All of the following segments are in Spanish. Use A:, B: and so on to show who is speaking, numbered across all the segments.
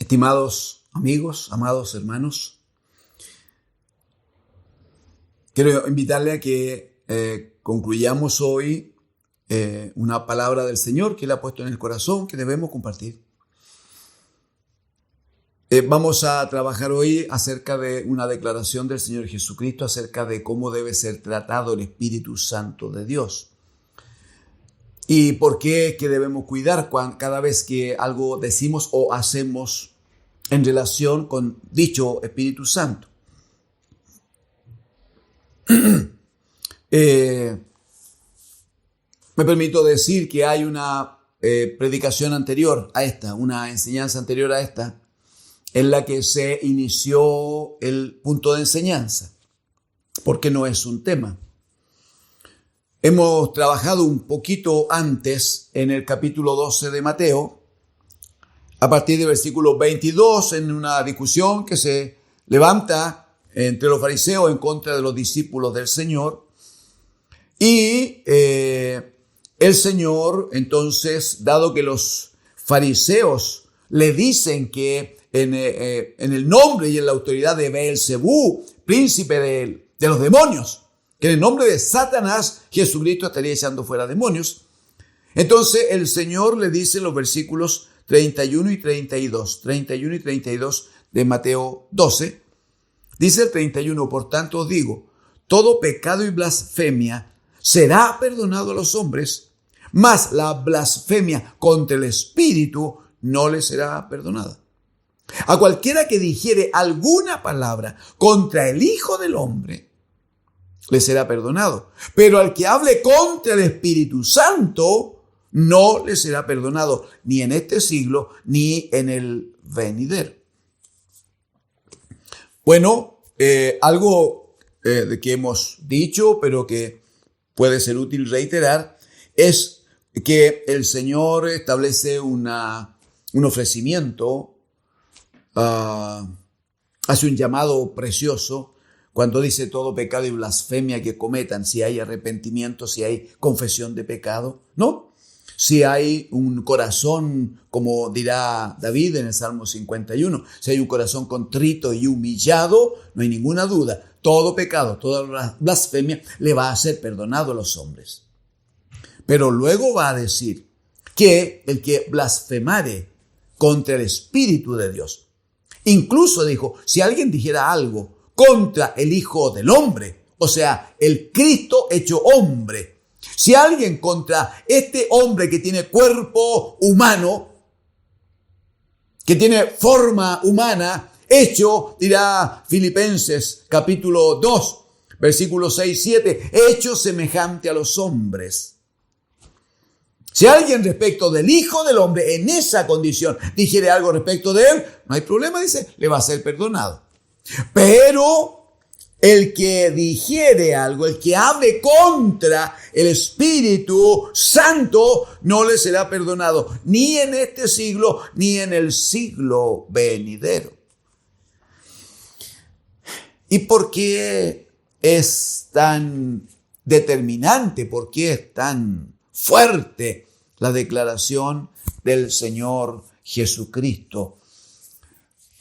A: Estimados amigos, amados hermanos, quiero invitarle a que concluyamos hoy una palabra del Señor que Él ha puesto en el corazón que debemos compartir. Vamos a trabajar hoy acerca de una declaración del Señor Jesucristo acerca de cómo debe ser tratado el Espíritu Santo de Dios. ¿Y por qué es que debemos cuidar cada vez que algo decimos o hacemos en relación con dicho Espíritu Santo? Me permito decir que hay una predicación anterior a esta, una enseñanza anterior a esta, en la que se inició el punto de enseñanza, porque no es un tema. Hemos trabajado un poquito antes en el capítulo 12 de Mateo, a partir del versículo 22, en una discusión que se levanta entre los fariseos en contra de los discípulos del Señor. Y el Señor, entonces, dado que los fariseos le dicen que en el nombre y en la autoridad de Beelzebú, príncipe de los demonios, que en el nombre de Satanás, Jesucristo estaría echando fuera demonios. Entonces el Señor le dice en los versículos 31 y 32 de Mateo 12, dice el 31, por tanto os digo, todo pecado y blasfemia será perdonado a los hombres, mas la blasfemia contra el Espíritu no le será perdonada. A cualquiera que dijere alguna palabra contra el Hijo del Hombre, le será perdonado. Pero al que hable contra el Espíritu Santo, no le será perdonado, ni en este siglo, ni en el venidero. Bueno, algo de que hemos dicho, pero que puede ser útil reiterar, es que el Señor establece un ofrecimiento, hace un llamado precioso, cuando dice todo pecado y blasfemia que cometan, si hay arrepentimiento, si hay confesión de pecado, ¿no? Si hay un corazón, como dirá David en el Salmo 51, si hay un corazón contrito y humillado, no hay ninguna duda, todo pecado, toda blasfemia le va a ser perdonado a los hombres. Pero luego va a decir que el que blasfemare contra el Espíritu de Dios, incluso dijo, si alguien dijera algo contra el Hijo del Hombre, o sea, el Cristo hecho hombre. Si alguien contra este hombre que tiene cuerpo humano, que tiene forma humana, hecho, dirá Filipenses capítulo 2, versículos 6, 7, hecho semejante a los hombres. Si alguien respecto del Hijo del Hombre en esa condición dijere algo respecto de él, no hay problema, dice, le va a ser perdonado. Pero el que dijere algo, el que hable contra el Espíritu Santo, no le será perdonado, ni en este siglo, ni en el siglo venidero. ¿Y por qué es tan determinante? ¿Por qué es tan fuerte la declaración del Señor Jesucristo?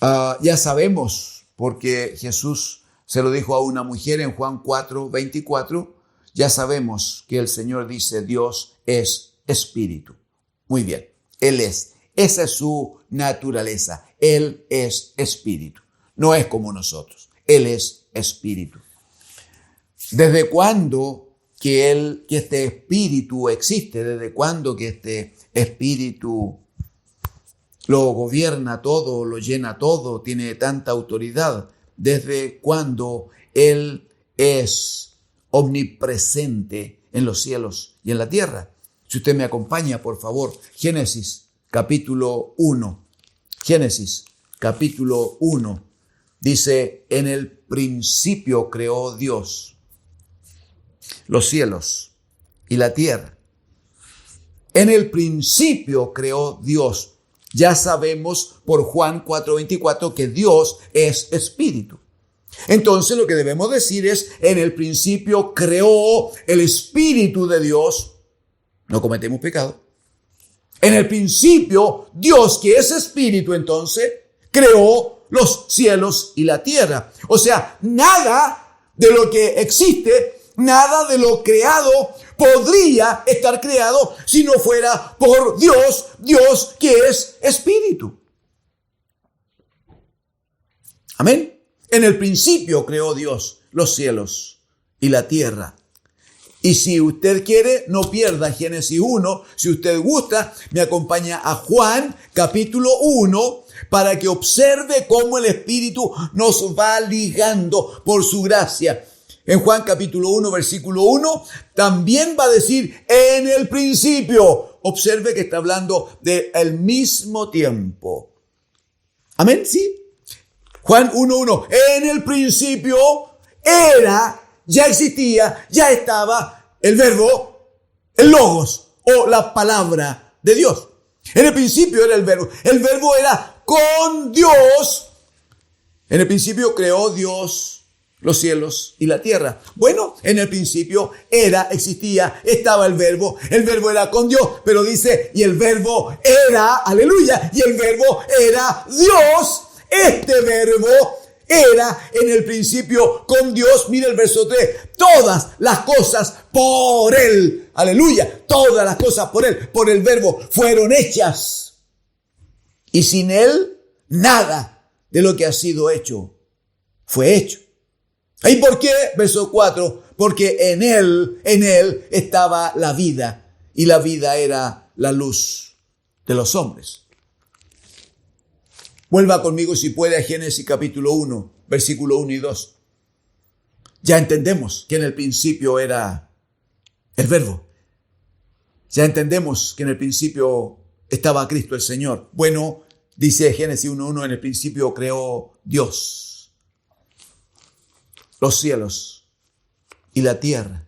A: Ya sabemos, porque Jesús se lo dijo a una mujer en Juan 4, 24, ya sabemos que el Señor dice Dios es espíritu. Muy bien, Él es. Esa es su naturaleza. Él es espíritu. No es como nosotros. Él es espíritu. ¿Desde cuándo que este espíritu existe? ¿Desde cuándo que este espíritu lo gobierna todo, lo llena todo, tiene tanta autoridad? ¿Desde cuándo Él es omnipresente en los cielos y en la tierra? Si usted me acompaña, por favor, Génesis capítulo 1. Génesis capítulo 1 dice, en el principio creó Dios los cielos y la tierra. En el principio creó Dios. Ya sabemos por Juan 4:24 que Dios es espíritu. Entonces lo que debemos decir es, en el principio creó el Espíritu de Dios. No cometemos pecado. En el principio, Dios, que es espíritu, entonces, creó los cielos y la tierra. O sea, nada de lo que existe, nada de lo creado podría estar creado si no fuera por Dios, Dios que es espíritu. Amén. En el principio creó Dios los cielos y la tierra. Y si usted quiere, no pierda Génesis 1. Si usted gusta, me acompaña a Juan capítulo 1 para que observe cómo el Espíritu nos va ligando por su gracia. En Juan capítulo 1, versículo 1, también va a decir en el principio. Observe que está hablando del mismo tiempo. Amén, ¿sí? Juan 1:1. En el principio era, ya existía, ya estaba el verbo, el logos o la palabra de Dios. En el principio era el verbo. El verbo era con Dios. En el principio creó Dios los cielos y la tierra. Bueno, en el principio era, existía, estaba el verbo era con Dios, pero dice, y el verbo era, aleluya, y el verbo era Dios. Este verbo era en el principio con Dios. Mira el verso 3. Todas las cosas por Él. Aleluya. Todas las cosas por Él, por el verbo, fueron hechas. Y sin Él, nada de lo que ha sido hecho fue hecho. ¿Y por qué? Verso 4. Porque en Él estaba la vida. Y la vida era la luz de los hombres. Vuelva conmigo si puede a Génesis capítulo 1, versículo 1 y 2. Ya entendemos que en el principio era el verbo. Ya entendemos que en el principio estaba Cristo el Señor. Bueno, dice Génesis 1:1, en el principio creó Dios los cielos y la tierra.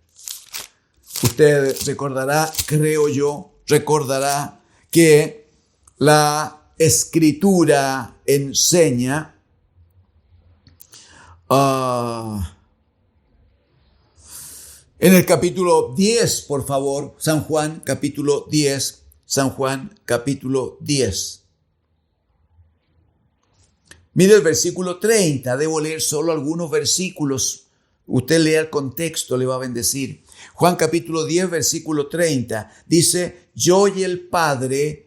A: Usted recordará, creo yo, recordará que la Escritura enseña en el capítulo 10, por favor, San Juan capítulo 10, San Juan capítulo 10. Mire el versículo 30, debo leer solo algunos versículos. Usted lea el contexto, le va a bendecir. Juan capítulo 10, versículo 30, dice, yo y el Padre,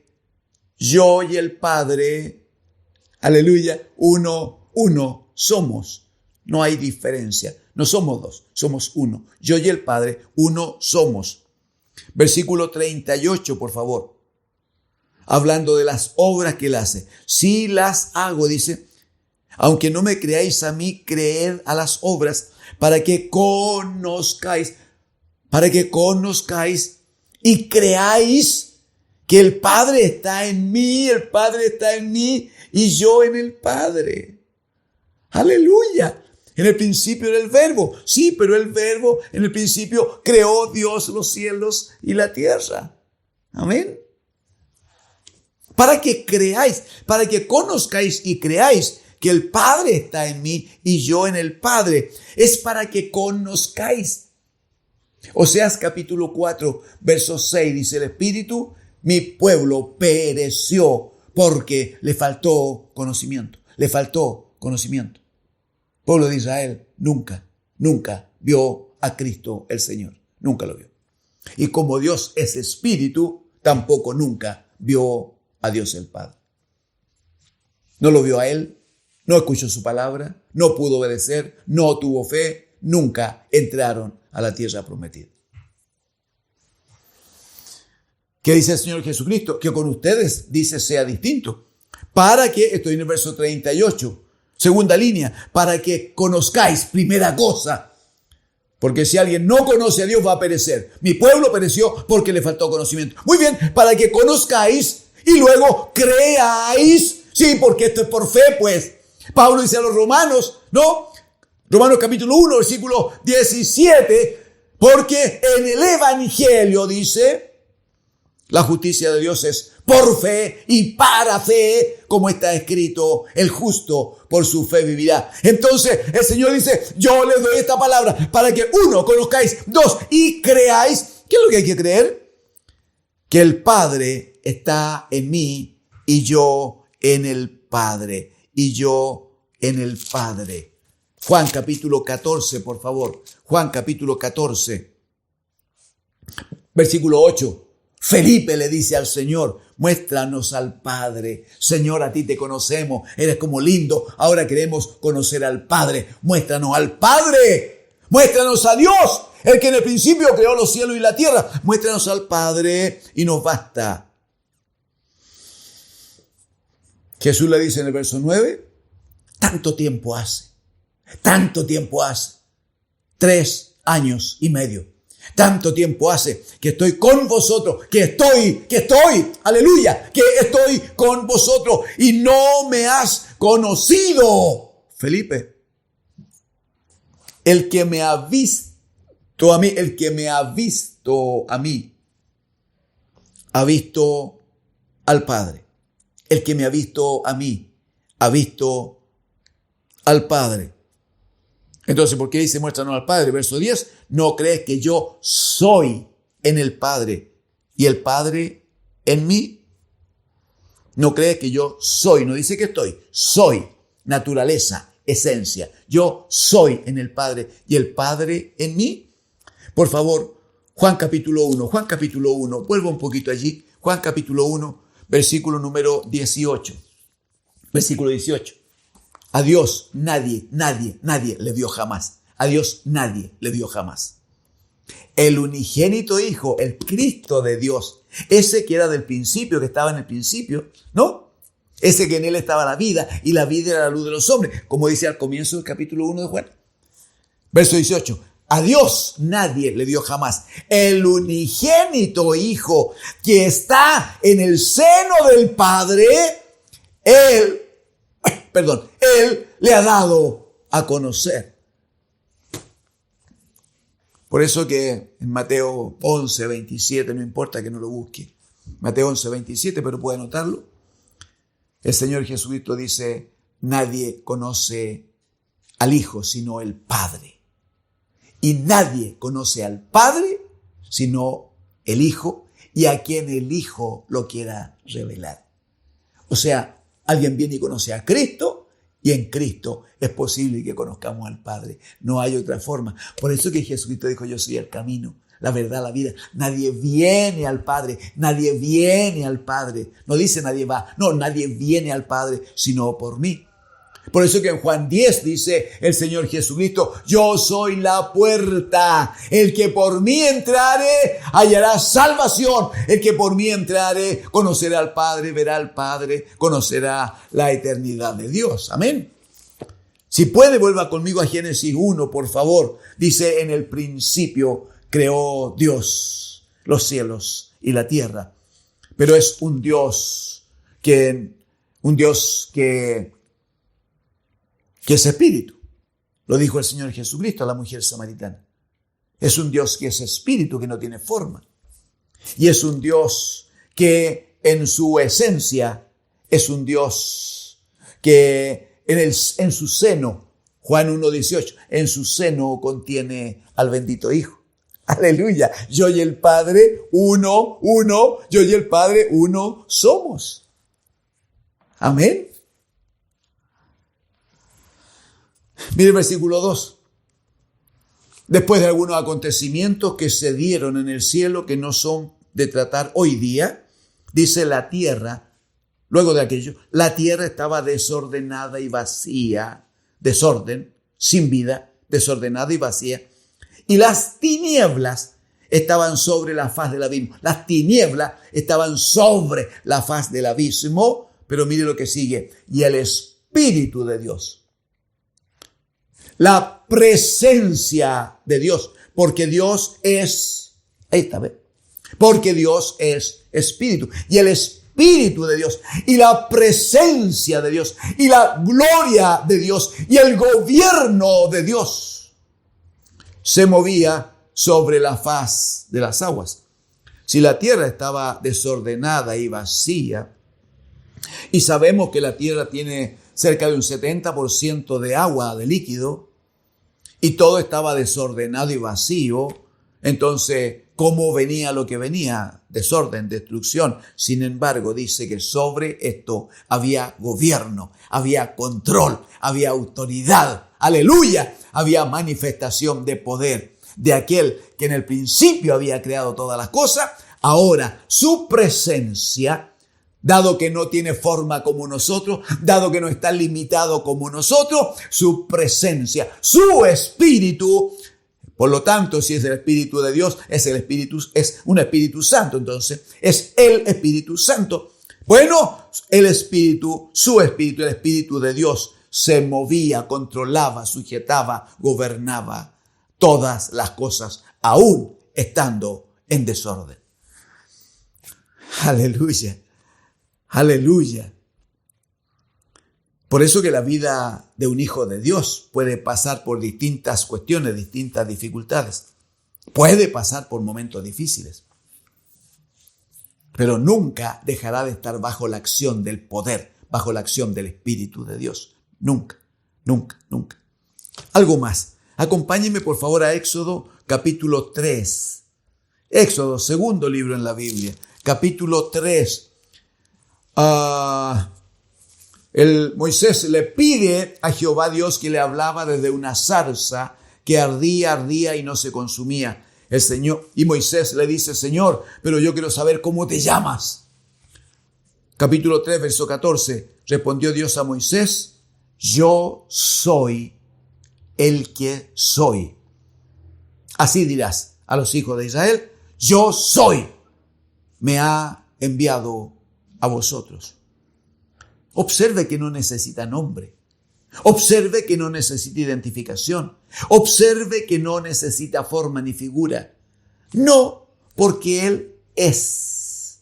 A: aleluya, uno somos. No hay diferencia. No somos dos, somos uno. Yo y el Padre, uno somos. Versículo 38, por favor. Hablando de las obras que Él hace. Si las hago, dice, aunque no me creáis a mí, creed a las obras para que conozcáis y creáis que el Padre está en mí, el Padre está en mí y yo en el Padre. Aleluya. En el principio era el verbo. Sí, pero el verbo en el principio creó Dios los cielos y la tierra. Amén. Para que creáis, para que conozcáis y creáis que el Padre está en mí y yo en el Padre. Es para que conozcáis. Oseas capítulo 4, verso 6 dice el Espíritu, mi pueblo pereció porque le faltó conocimiento. Le faltó conocimiento. El pueblo de Israel nunca vio a Cristo el Señor. Nunca lo vio. Y como Dios es Espíritu, tampoco nunca vio a Dios el Padre. No lo vio a Él, no escuchó su palabra, no pudo obedecer, no tuvo fe, nunca entraron a la tierra prometida. ¿Qué dice el Señor Jesucristo? Que con ustedes, dice, sea distinto. Para que, estoy en el verso 38, segunda línea, para que conozcáis, primera cosa. Porque si alguien no conoce a Dios va a perecer. Mi pueblo pereció porque le faltó conocimiento. Muy bien, para que conozcáis y luego creáis. Sí, porque esto es por fe, pues. Pablo dice a los romanos, ¿no? Romanos capítulo 1, versículo 17. Porque en el Evangelio dice, la justicia de Dios es por fe y para fe, como está escrito, el justo por su fe vivirá. Entonces el Señor dice, yo les doy esta palabra para que uno, conozcáis, dos, y creáis. ¿Qué es lo que hay que creer? Que el Padre está en mí y yo en el Padre. y yo en el Padre. Juan capítulo 14, por favor. Juan capítulo 14, versículo 8. Felipe le dice al Señor, muéstranos al Padre. Señor, a ti te conocemos, eres como lindo, ahora queremos conocer al Padre. Muéstranos al Padre, muéstranos a Dios, el que en el principio creó los cielos y la tierra. Muéstranos al Padre y nos basta. Jesús le dice en el verso 9, tanto tiempo hace, 3 años y medio. Tanto tiempo hace que estoy con vosotros, que estoy, aleluya, que estoy con vosotros y no me has conocido. Felipe, el que me ha visto a mí, ha visto al Padre. El que me ha visto a mí, ha visto al Padre. Entonces, ¿por qué dice muéstranos al Padre? Verso 10, no crees que yo soy en el Padre y el Padre en mí. No crees que yo soy, no dice que estoy, soy, naturaleza, esencia. Yo soy en el Padre y el Padre en mí. Por favor, Juan capítulo 1, vuelvo un poquito allí. Juan capítulo 1, versículo número 18. Versículo 18. A Dios nadie le dio jamás. A Dios nadie le dio jamás. El unigénito Hijo, el Cristo de Dios, ese que era del principio, que estaba en el principio, ¿no? Ese que en él estaba la vida y la vida era la luz de los hombres, como dice al comienzo del capítulo 1 de Juan. Verso 18. A Dios nadie le dio jamás. El unigénito Hijo que está en el seno del Padre, Él le ha dado a conocer. Por eso que en Mateo 11, 27, no importa que no lo busque, Mateo 11, 27, pero puede anotarlo. El Señor Jesucristo dice, nadie conoce al Hijo sino el Padre. Y nadie conoce al Padre sino el Hijo y a quien el Hijo lo quiera revelar. O sea, alguien viene y conoce a Cristo y en Cristo es posible que conozcamos al Padre. No hay otra forma. Por eso que Jesucristo dijo, yo soy el camino, la verdad, la vida. Nadie viene al Padre. No dice nadie va. No, nadie viene al Padre sino por mí. Por eso que en Juan 10 dice el Señor Jesucristo, yo soy la puerta. El que por mí entrare hallará salvación. El que por mí entrare conocerá al Padre, verá al Padre, conocerá la eternidad de Dios. Amén. Si puede, vuelva conmigo a Génesis 1, por favor. Dice, en el principio creó Dios los cielos y la tierra. Pero es un Dios que es espíritu. Lo dijo el Señor Jesucristo a la mujer samaritana. Es un Dios que es espíritu, que no tiene forma. Y es un Dios que en su esencia es un Dios que en su seno, Juan 1:18, en su seno contiene al bendito Hijo. Aleluya. Yo y el Padre, uno, yo y el Padre, uno somos. Amén. Mire el versículo 2. Después de algunos acontecimientos que se dieron en el cielo que no son de tratar hoy día, dice la tierra, luego de aquello, la tierra estaba desordenada y vacía, desorden, sin vida, desordenada y vacía, y las tinieblas estaban sobre la faz del abismo. Las tinieblas estaban sobre la faz del abismo, pero mire lo que sigue, y el Espíritu de Dios. La presencia de Dios, porque Dios es, porque Dios es Espíritu, y el Espíritu de Dios, y la presencia de Dios, y la gloria de Dios, y el gobierno de Dios, se movía sobre la faz de las aguas. Si la tierra estaba desordenada y vacía, y sabemos que la tierra tiene cerca de un 70% de agua, de líquido, y todo estaba desordenado y vacío, entonces, ¿cómo venía lo que venía? desorden, destrucción. Sin embargo, dice que sobre esto había gobierno, había control, había autoridad. ¡Aleluya! Había manifestación de poder de aquel que en el principio había creado todas las cosas. Ahora, su presencia, dado que no tiene forma como nosotros, dado que no está limitado como nosotros, su presencia, su espíritu. Por lo tanto, si es el Espíritu de Dios, es un Espíritu Santo. Entonces, es el Espíritu Santo. Bueno, el Espíritu, el Espíritu de Dios se movía, controlaba, sujetaba, gobernaba todas las cosas, aún estando en desorden. Aleluya, aleluya. Por eso que la vida de un hijo de Dios puede pasar por distintas cuestiones, distintas dificultades. Puede pasar por momentos difíciles. Pero nunca dejará de estar bajo la acción del poder, bajo la acción del Espíritu de Dios. Nunca, nunca, nunca. Algo más. Acompáñenme por favor a Éxodo capítulo 3. Éxodo, segundo libro en la Biblia. Capítulo 3. Moisés le pide a Jehová Dios que le hablaba desde una zarza que ardía y no se consumía. El Señor, y Moisés le dice, Señor, pero yo quiero saber cómo te llamas. Capítulo 3, verso 14. Respondió Dios a Moisés, yo soy el que soy. Así dirás a los hijos de Israel, yo soy, me ha enviado a vosotros. Observe que no necesita nombre. Observe que no necesita identificación. Observe que no necesita forma ni figura. No, porque Él es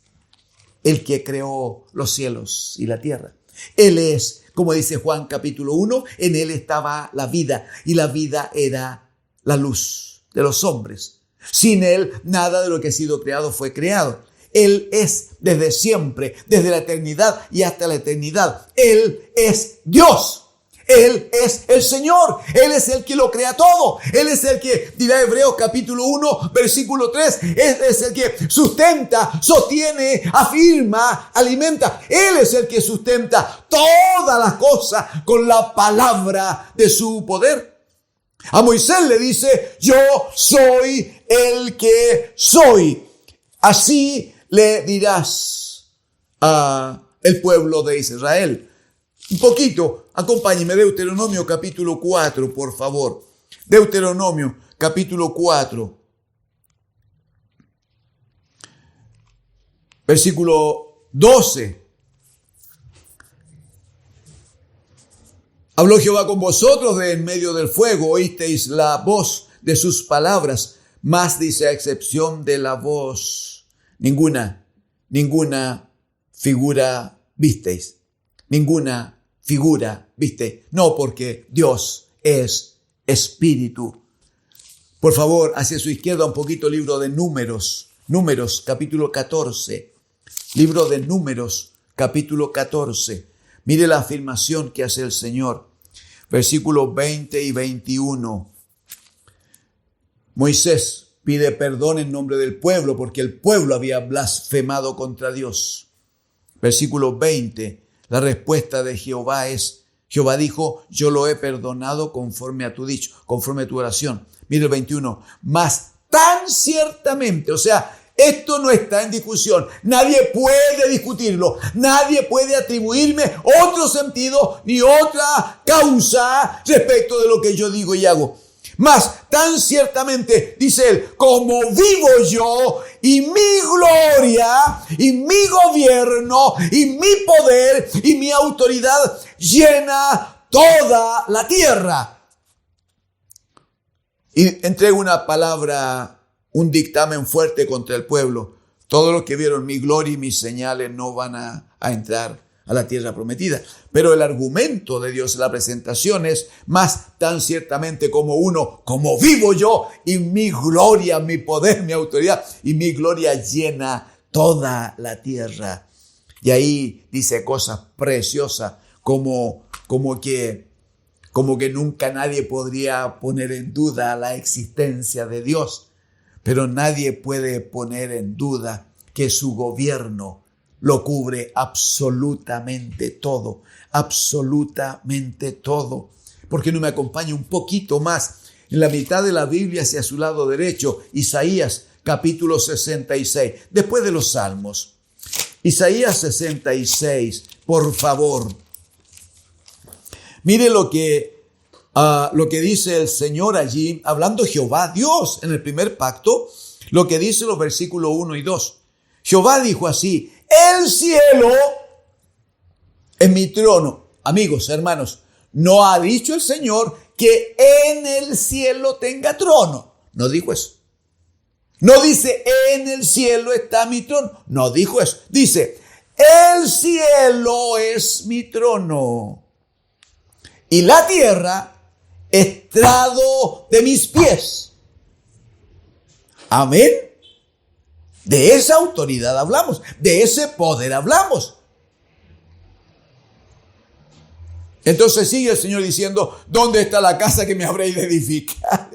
A: el que creó los cielos y la tierra. Él es, como dice Juan capítulo 1, en Él estaba la vida y la vida era la luz de los hombres. Sin Él, nada de lo que ha sido creado fue creado. Él es desde siempre, desde la eternidad y hasta la eternidad. Él es Dios. Él es el Señor. Él es el que lo crea todo. Él es el que, dirá Hebreos capítulo 1, versículo 3, Él es el que sustenta, sostiene, afirma, alimenta. Él es el que sustenta todas las cosas con la palabra de su poder. A Moisés le dice, yo soy el que soy. Así le dirás a el pueblo de Israel. Un poquito, acompáñeme, Deuteronomio capítulo 4, por favor. Deuteronomio capítulo 4, versículo 12. Habló Jehová con vosotros de en medio del fuego, oísteis la voz de sus palabras, mas dice a excepción de la voz, ninguna figura visteis. Ninguna figura visteis. No, porque Dios es espíritu. Por favor, hacia su izquierda un poquito, libro de Números. Números, capítulo 14. Libro de Números, capítulo 14. Mire la afirmación que hace el Señor. Versículos 20 y 21. Moisés pide perdón en nombre del pueblo porque el pueblo había blasfemado contra Dios. Versículo 20. La respuesta de Jehová es, Jehová dijo, yo lo he perdonado conforme a tu dicho, conforme a tu oración. Mire el 21. Mas tan ciertamente, o sea, esto no está en discusión. Nadie puede discutirlo. Nadie puede atribuirme otro sentido ni otra causa respecto de lo que yo digo y hago. Mas tan ciertamente, dice él, como vivo yo y mi gloria y mi gobierno y mi poder y mi autoridad llena toda la tierra. Y entrego una palabra, un dictamen fuerte contra el pueblo. Todos los que vieron mi gloria y mis señales no van a entrar a la tierra prometida. Pero el argumento de Dios en la presentación es más tan ciertamente como uno, como vivo yo y mi gloria, mi poder, mi autoridad y mi gloria llena toda la tierra. Y ahí dice cosas preciosas como que nunca nadie podría poner en duda la existencia de Dios. Pero nadie puede poner en duda que su gobierno lo cubre absolutamente todo, absolutamente todo. ¿Por qué no me acompaña un poquito más? En la mitad de la Biblia, hacia su lado derecho, Isaías capítulo 66, después de los Salmos. Isaías 66, por favor. Mire lo que dice el Señor allí, hablando Jehová, Dios, en el primer pacto, lo que dice los versículos 1 y 2. Jehová dijo así: el cielo es mi trono. Amigos, hermanos, no ha dicho el Señor que en el cielo tenga trono. No dijo eso. No dice, en el cielo está mi trono. No dijo eso. Dice, el cielo es mi trono y la tierra estrado de mis pies. Amén. De esa autoridad hablamos, de ese poder hablamos. Entonces sigue el Señor diciendo, ¿dónde está la casa que me habréis de edificar?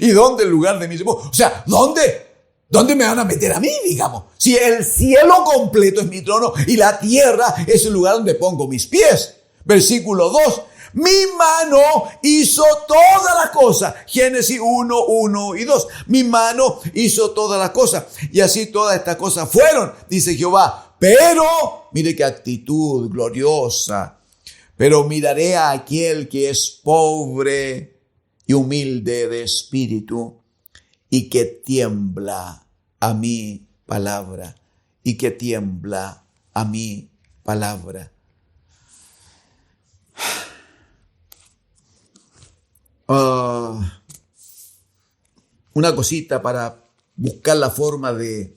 A: ¿Y dónde el lugar de mis hermanos? O sea, ¿dónde me van a meter a mí, digamos? Si el cielo completo es mi trono y la tierra es el lugar donde pongo mis pies. Versículo 2. Mi mano hizo todas las cosas. Génesis 1, 1 y 2. Mi mano hizo todas las cosas. Y así todas estas cosas fueron, dice Jehová. Pero, mire qué actitud gloriosa. Pero miraré a aquel que es pobre y humilde de espíritu y que tiembla a mi palabra. Y que tiembla a mi palabra. Una cosita para buscar la forma de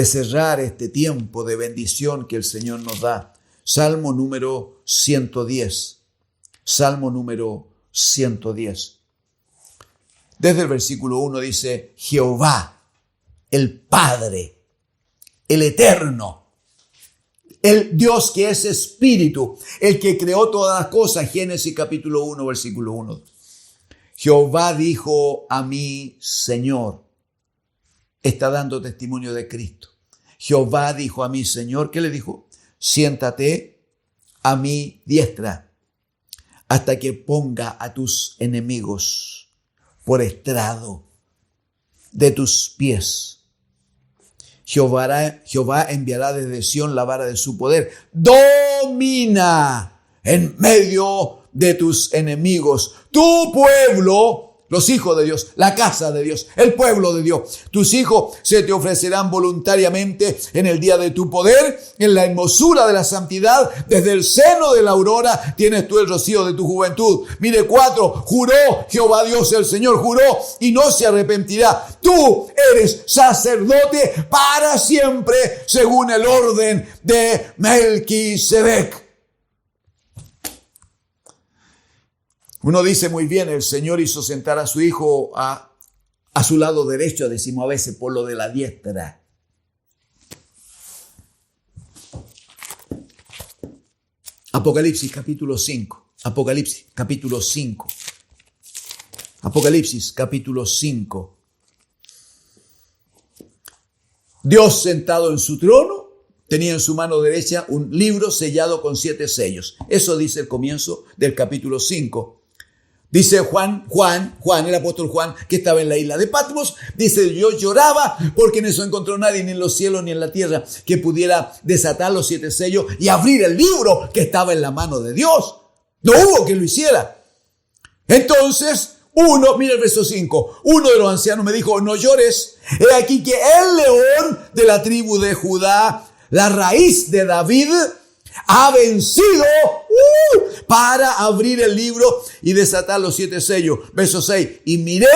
A: cerrar este tiempo de bendición que el Señor nos da. Salmo número 110. Salmo número 110. Desde el versículo 1 dice, Jehová, el Padre, el Eterno, el Dios que es espíritu, el que creó todas las cosas. Génesis capítulo 1, versículo 1. Jehová dijo a mi Señor. Está dando testimonio de Cristo. Jehová dijo a mi Señor, ¿qué le dijo? Siéntate a mi diestra hasta que ponga a tus enemigos por estrado de tus pies. Jehová enviará desde Sión la vara de su poder. Domina en medio de tus enemigos. Tu pueblo, los hijos de Dios, la casa de Dios, el pueblo de Dios. Tus hijos se te ofrecerán voluntariamente en el día de tu poder, en la hermosura de la santidad. Desde el seno de la aurora tienes tú el rocío de tu juventud. Mire 4, juró Jehová Dios el Señor, juró y no se arrepentirá. Tú eres sacerdote para siempre según el orden de Melquisedec. Uno dice muy bien, el Señor hizo sentar a su hijo a su lado derecho, decimos a veces por lo de la diestra. Apocalipsis capítulo 5. Apocalipsis capítulo 5. Apocalipsis capítulo 5. Dios sentado en su trono tenía en su mano derecha un libro sellado con 7 sellos. Eso dice el comienzo del capítulo 5. Dice Juan, el apóstol Juan, que estaba en la isla de Patmos, dice, yo lloraba porque no se encontró nadie ni en los cielos ni en la tierra que pudiera desatar los 7 sellos y abrir el libro que estaba en la mano de Dios. No hubo quien lo hiciera. Entonces, mira el verso 5, uno de los ancianos me dijo, no llores, he aquí que el león de la tribu de Judá, la raíz de David, ha vencido para abrir el libro y desatar los 7 sellos. Verso 6. Y miré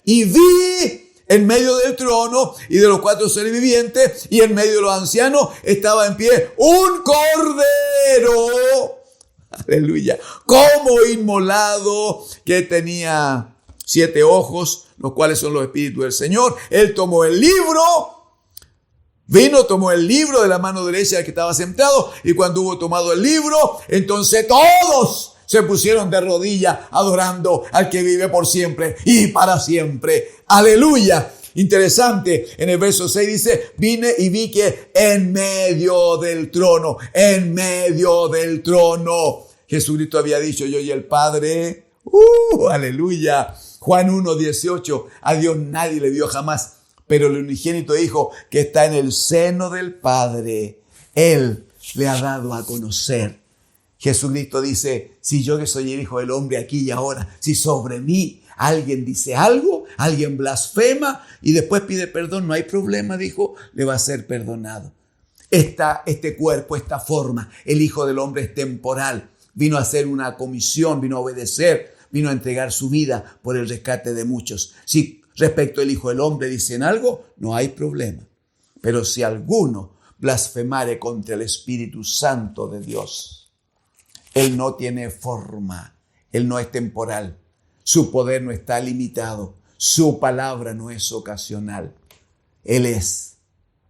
A: y vi en medio del trono y de los 4 seres vivientes y en medio de los ancianos estaba en pie un cordero. Aleluya. Como inmolado, que tenía 7 ojos, los cuales son los espíritus del Señor. Él tomó el libro. Tomó el libro de la mano derecha del que estaba sentado, y cuando hubo tomado el libro, entonces todos se pusieron de rodillas adorando al que vive por siempre y para siempre. Aleluya. Interesante, en el verso 6 dice, vine y vi que en medio del trono, Jesucristo había dicho, yo y el Padre, aleluya. Juan 1:18, a Dios nadie le vio jamás, pero el unigénito Hijo que está en el seno del Padre, Él le ha dado a conocer. Jesucristo dice, si yo que soy el Hijo del Hombre aquí y ahora, si sobre mí alguien dice algo, alguien blasfema y después pide perdón, no hay problema, dijo, le va a ser perdonado. Este cuerpo, esta forma, el Hijo del Hombre es temporal. Vino a hacer una comisión, vino a obedecer, vino a entregar su vida por el rescate de muchos. Si respecto al Hijo del Hombre dicen algo, no hay problema. Pero si alguno blasfemare contra el Espíritu Santo de Dios, Él no tiene forma, Él no es temporal, su poder no está limitado, su palabra no es ocasional. Él es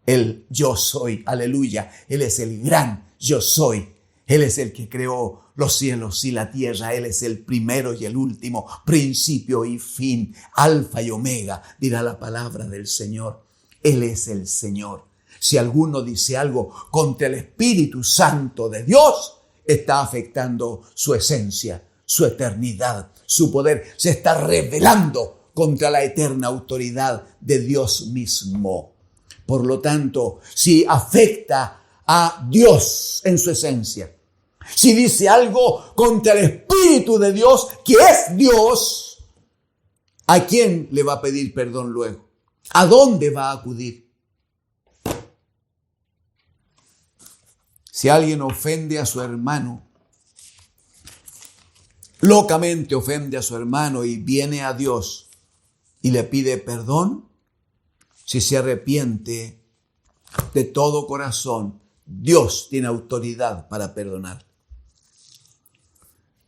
A: el yo soy, aleluya, Él es el gran yo soy. Él es el que creó los cielos y la tierra. Él es el primero y el último, principio y fin, alfa y omega, dirá la palabra del Señor. Él es el Señor. Si alguno dice algo contra el Espíritu Santo de Dios, está afectando su esencia, su eternidad, su poder. Se está rebelando contra la eterna autoridad de Dios mismo. Por lo tanto, si afecta a Dios en su esencia, si dice algo contra el Espíritu de Dios, que es Dios, ¿a quién le va a pedir perdón luego? ¿A dónde va a acudir? Si alguien ofende a su hermano, locamente ofende a su hermano y viene a Dios y le pide perdón, si se arrepiente de todo corazón, Dios tiene autoridad para perdonar.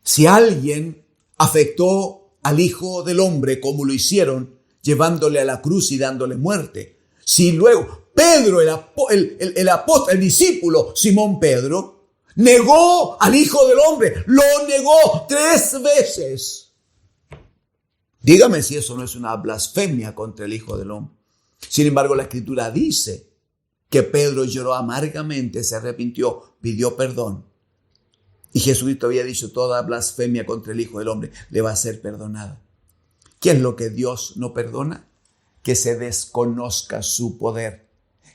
A: Si alguien afectó al Hijo del Hombre como lo hicieron, llevándole a la cruz y dándole muerte, si luego Pedro, el apóstol, el discípulo Simón Pedro, negó al Hijo del Hombre, lo negó 3 veces. Dígame si eso no es una blasfemia contra el Hijo del Hombre. Sin embargo, la Escritura dice que Pedro lloró amargamente, se arrepintió, pidió perdón. Y Jesucristo había dicho, toda blasfemia contra el Hijo del Hombre le va a ser perdonada. ¿Qué es lo que Dios no perdona? Que se desconozca su poder,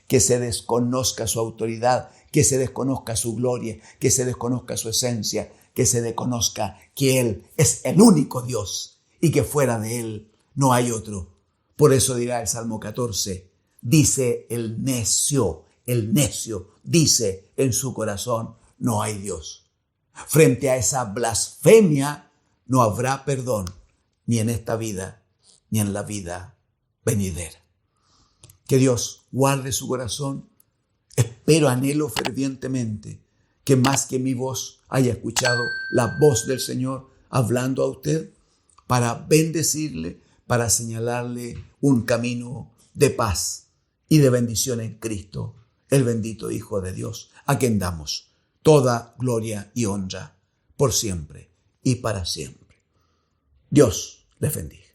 A: que se desconozca su autoridad, que se desconozca su gloria, que se desconozca su esencia, que se desconozca que Él es el único Dios y que fuera de Él no hay otro. Por eso dirá el Salmo 14, dice el necio dice en su corazón, no hay Dios. Frente a esa blasfemia no habrá perdón, ni en esta vida, ni en la vida venidera. Que Dios guarde su corazón. Espero, anhelo fervientemente que más que mi voz haya escuchado la voz del Señor hablando a usted para bendecirle, para señalarle un camino de paz y de bendición en Cristo, el bendito Hijo de Dios, a quien damos toda gloria y honra por siempre y para siempre. Dios les bendiga.